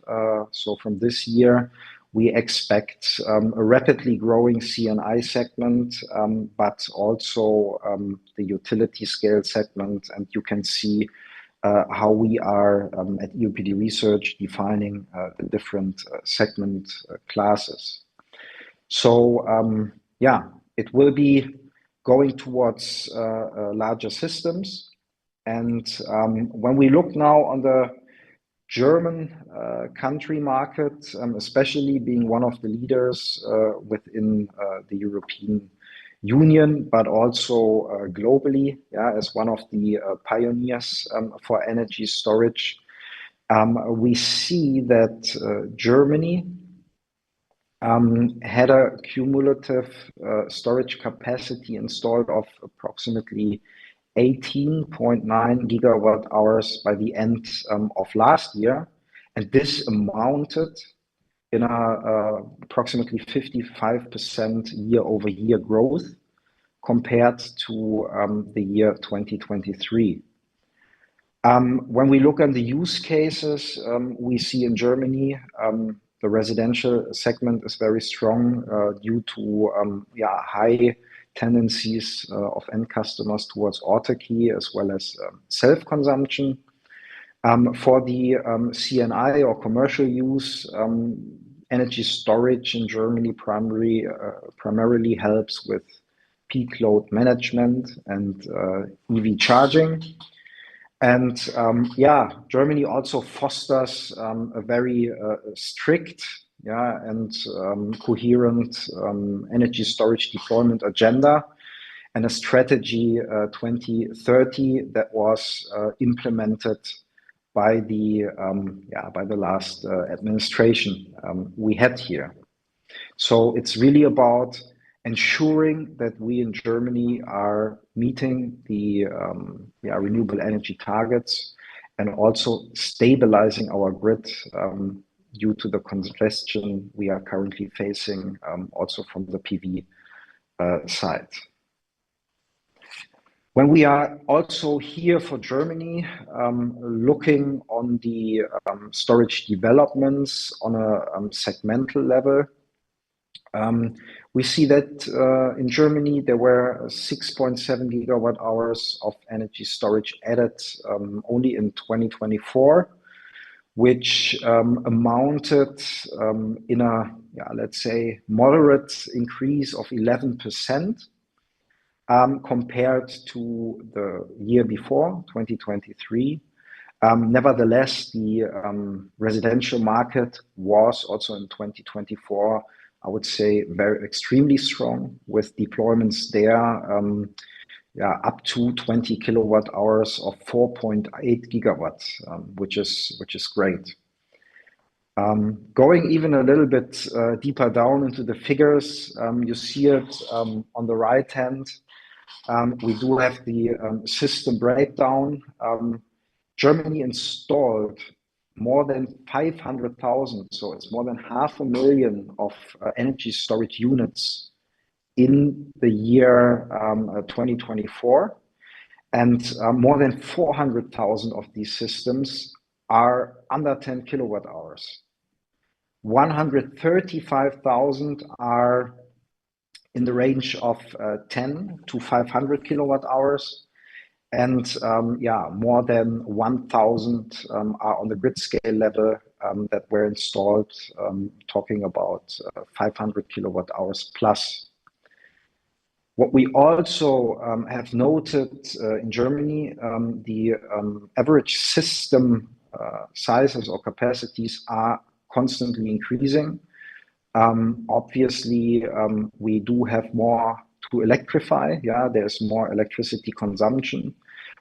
So from this year, we expect a rapidly growing C&I segment, but also the utility scale segment. And you can see how we are at EUPD Research defining the different segment classes. So it will be going towards larger systems. And when we look now on the German country market, especially being one of the leaders within the European Union, but also globally, as one of the pioneers for energy storage, we see that Germany had a cumulative storage capacity installed of approximately 18.9 gigawatt hours by the end of last year, and this amounted in approximately 55% year-over-year growth compared to the year 2023. When we look at the use cases, we see in Germany the residential segment is very strong due to high tendencies of end customers towards autarky as well as self-consumption. For the CNI or commercial use, energy storage in Germany primarily helps with peak load management and EV charging. And Germany also fosters a very strict and coherent energy storage deployment agenda and a strategy 2030 that was implemented by the last administration we had here. So it's really about ensuring that we in Germany are meeting the renewable energy targets and also stabilizing our grid due to the congestion we are currently facing also from the PV side. When we are also here for Germany, looking on the storage developments on a segmental level, we see that in Germany there were 6.7 gigawatt hours of energy storage added only in 2024, which amounted in a, let's say, moderate increase of 11%. Compared to the year before, 2023. Nevertheless, the residential market was also in 2024, I would say, extremely strong, with deployments there up to 20 kilowatt hours of 4.8 gigawatts, which is great. Going even a little bit deeper down into the figures, you see it on the right hand. We do have the system breakdown. Germany installed more than 500,000, so it's more than 500,000 of energy storage units in the year 2024. And more than 400,000 of these systems are under 10 kilowatt hours. 135,000 are in the range of 10 to 500 kilowatt hours. And more than 1,000 are on the grid scale level that were installed, talking about 500 kilowatt hours plus. What we also have noted in Germany, the average system sizes or capacities are constantly increasing. Obviously, we do have more to electrify. There's more electricity consumption,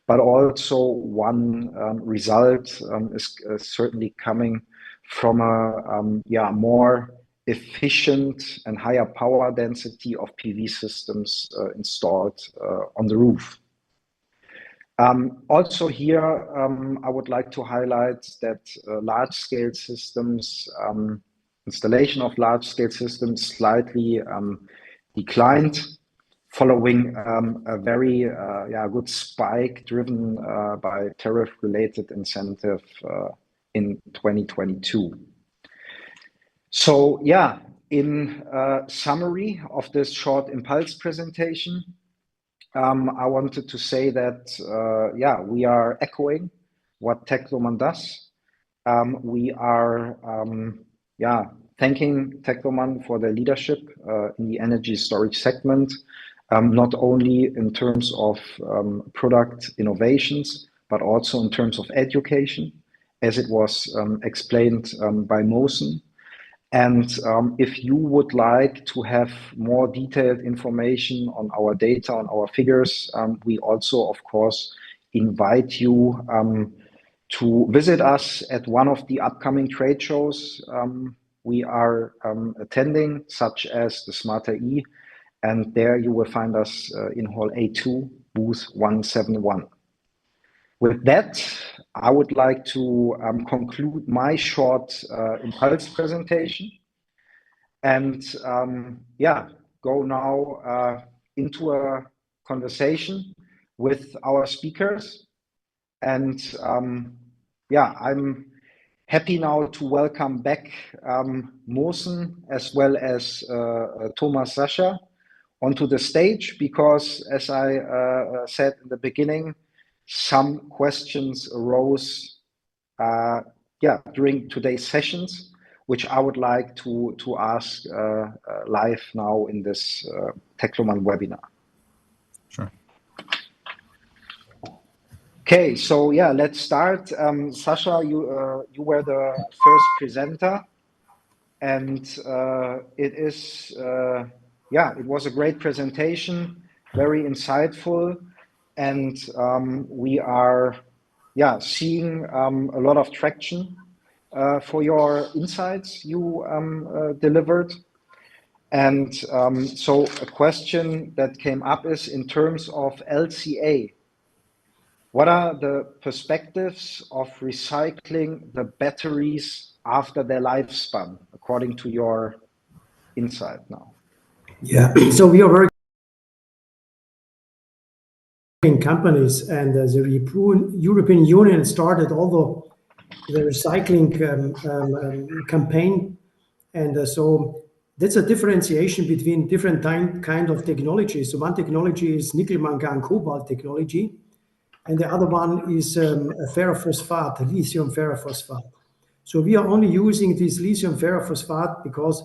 but also one result is certainly coming from a more efficient and higher power density of PV systems installed on the roof. Also here, I would like to highlight that large-scale systems, installation of large-scale systems slightly declined following a very good spike driven by tariff-related incentive in 2022. So in summary of this short impulse presentation, I wanted to say that we are echoing what Tecloman does. We are thanking Tecloman for their leadership in the energy storage segment, not only in terms of product innovations, but also in terms of education, as it was explained by Mosen. And if you would like to have more detailed information on our data, on our figures, we also, of course, invite you to visit us at one of the upcoming trade shows we are attending, such as the Smarter E, and there you will find us in Hall A2, booth 171. With that, I would like to conclude my short impulse presentation and go now into a conversation with our speakers. And I'm happy now to welcome back Mosen as well as Thomas Sascha onto the stage, because as I said in the beginning, some questions arose during today's sessions, which I would like to ask live now in this Tecloman webinar. Sure. Okay, so yeah, let's start. Sasha, you were the first presenter, and it was a great presentation, very insightful, and we are seeing a lot of traction for your insights you delivered. And so a question that came up is, in terms of LCA, what are the perspectives of recycling the batteries after their lifespan, according to your insight now? Yeah, so we are working in companies, and the European Union started although the recycling campaign, and so that's a differentiation between different kind of technologies. So one technology is nickel, mangan, cobalt technology, and the other one is ferrophosphate, lithium ferrophosphate. So we are only using this lithium ferrophosphate because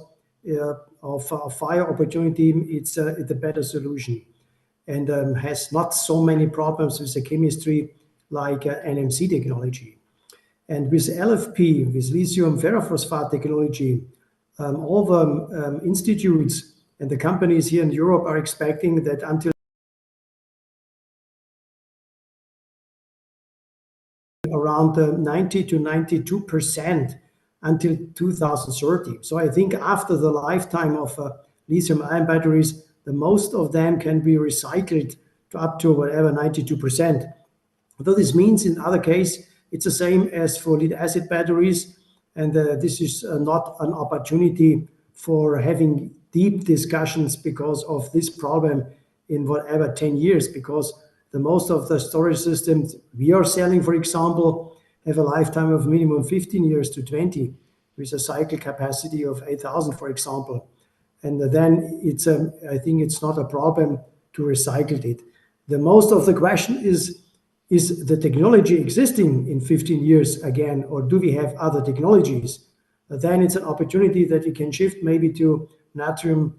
of a fire opportunity. It's a better solution, and has not so many problems with the chemistry like NMC technology. And with LFP, with lithium ferrophosphate technology, all the institutes and the companies here in Europe are expecting that until around 90 to 92% until 2030. So I think after the lifetime of lithium-ion batteries, the most of them can be recycled to up to whatever 92%. Although this means in other case, it's the same as for lead-acid batteries, and this is not an opportunity for having deep discussions because of this problem in whatever 10 years, because the most of the storage systems we are selling, for example, have a lifetime of minimum 15 years to 20, with a cycle capacity of 8,000, for example. And then it's I think it's not a problem to recycle it. The most of the question is the technology existing in 15 years again, or do we have other technologies? Then it's an opportunity that we can shift maybe to natrium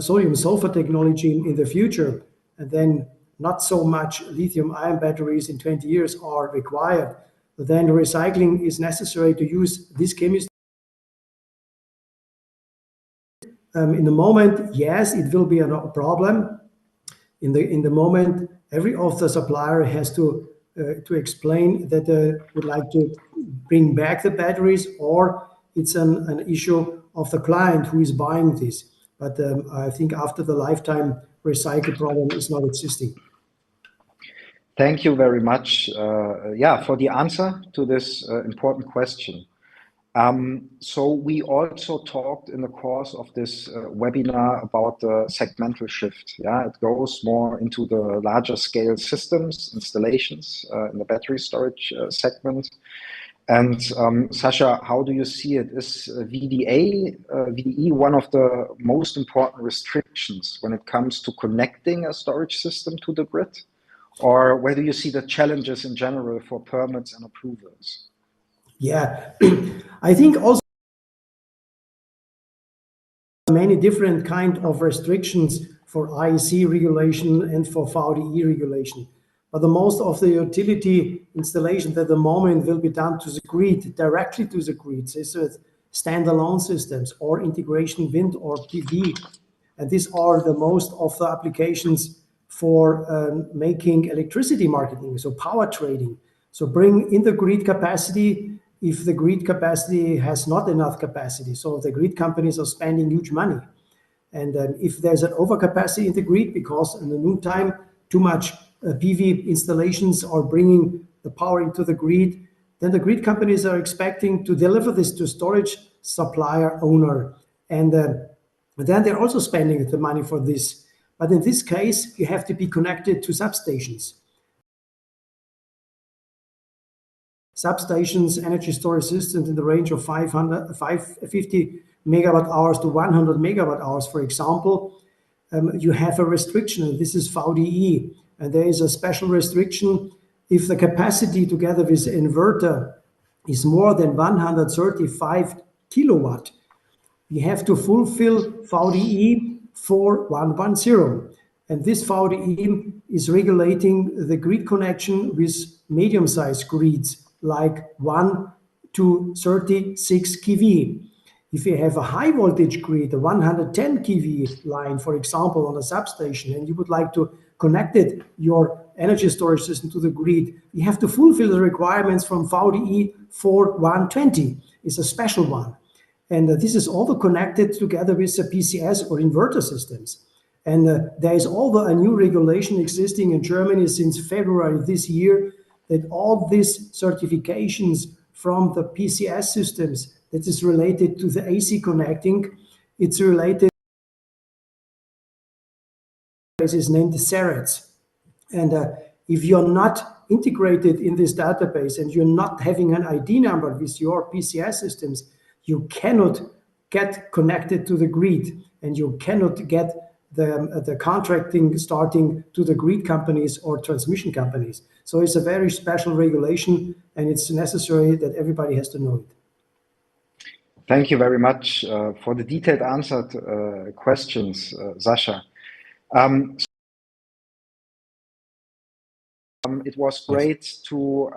sodium sulfur technology in the future, and then not so much lithium-ion batteries in 20 years are required. But then recycling is necessary to use this chemistry. In the moment, yes, it will be a problem. In the moment, every of the supplier has to explain that they would like to bring back the batteries, or it's an issue of the client who is buying this. But I think after the lifetime, recycle problem is not existing. Thank you very much, for the answer to this important question. So we also talked in the course of this webinar about the segmental shift. Yeah, it goes more into the larger scale systems, installations in the battery storage segment. And Sasha, how do you see it? Is VDE one of the most important restrictions when it comes to connecting a storage system to the grid? Or where do you see the challenges in general for permits and approvals? Yeah, I think also many different kind of restrictions for IEC regulation and for VDE regulation. But the most of the utility installations at the moment will be done to the grid, directly to the grid. This is standalone systems or integration wind or PV. And these are the most of the applications for making electricity marketing, so power trading. So bring in the grid capacity if the grid capacity has not enough capacity. So the grid companies are spending huge money. And if there's an overcapacity in the grid because in the noontime too much PV installations are bringing the power into the grid, then the grid companies are expecting to deliver this to storage supplier owner. And then they're also spending the money for this. But in this case, you have to be connected to substations. Substations, energy storage systems in the range of 550 megawatt hours to 100 megawatt hours, for example. You have a restriction, and this is VDE. And there is a special restriction if the capacity together with the inverter is more than 135 kilowatt, we have to fulfill VDE 4110. And this VDE is regulating the grid connection with medium-sized grids, like 1 to 36 kV. If you have a high voltage grid, a 110 kV line, for example, on a substation, and you would like to connect your energy storage system to the grid, you have to fulfill the requirements from VDE 4120. It's a special one. And this is all connected together with the PCS or inverter systems. And there is also a new regulation existing in Germany since February this year, that all these certifications from the PCS systems that is related to the AC connecting, it's related, is named CERETS. And if you're not integrated in this database and you're not having an ID number with your PCS systems, you cannot get connected to the grid, and you cannot get the contracting starting to the grid companies or transmission companies. So it's a very special regulation, and it's necessary that everybody has to know it. Thank you very much for the detailed answered questions, Sascha. It was great to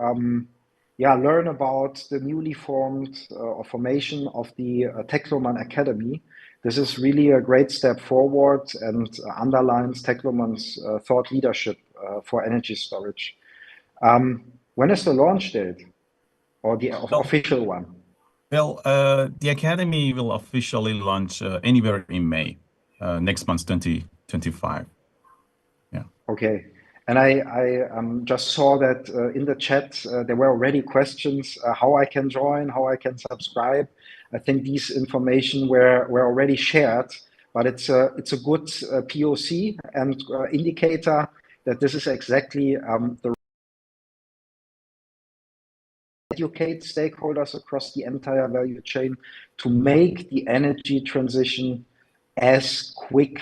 learn about the newly formed formation of the Tecloman Academy. This is really a great step forward and underlines Tecloman's thought leadership for energy storage. When is the launch date, or the official one? Well, the Academy will officially launch anywhere in May, next month, 2025. Yeah. Okay. And I just saw that in the chat, there were already questions, how I can join, how I can subscribe. I think these information were already shared, but it's a good POC and indicator that this is exactly the educate stakeholders across the entire value chain to make the energy transition as quick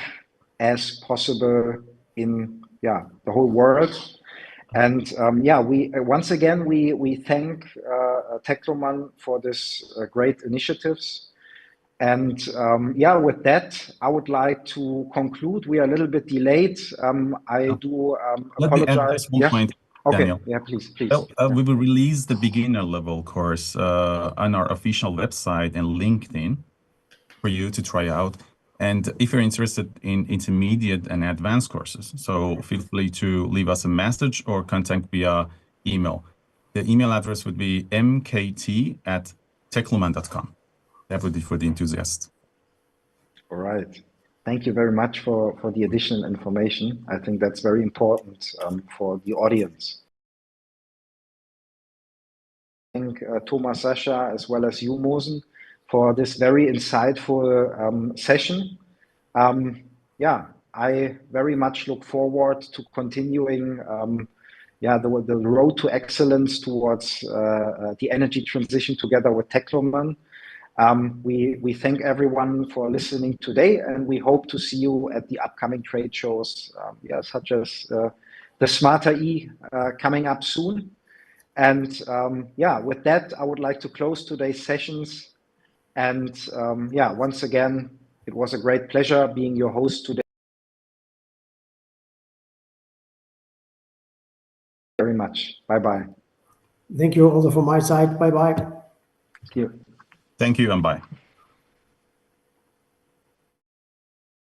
as possible in the whole world. And we once again we thank Tecloman for this great initiatives. And with that, I would like to conclude. We are a little bit delayed. I do apologize. Let me add just one point, Daniel. Okay. Yeah, please. Well, we will release the beginner level course on our official website and LinkedIn for you to try out. And if you're interested in intermediate and advanced courses, so feel free to leave us a message or contact via email. The email address would be mkt@tecloman.com. That would be for the enthusiasts. All right. Thank you very much for the additional information. I think that's very important for the audience. Thank Thomas, Sascha, as well as you, Mosen, for this very insightful session. I very much look forward to continuing the road to excellence towards the energy transition together with Tecloman. We thank everyone for listening today, and we hope to see you at the upcoming trade shows, such as the Smarter E coming up soon. And with that, I would like to close today's sessions. And once again, it was a great pleasure being your host today. Very much. Bye-bye. Thank you also from my side. Bye-bye. Thank you. Thank you and bye.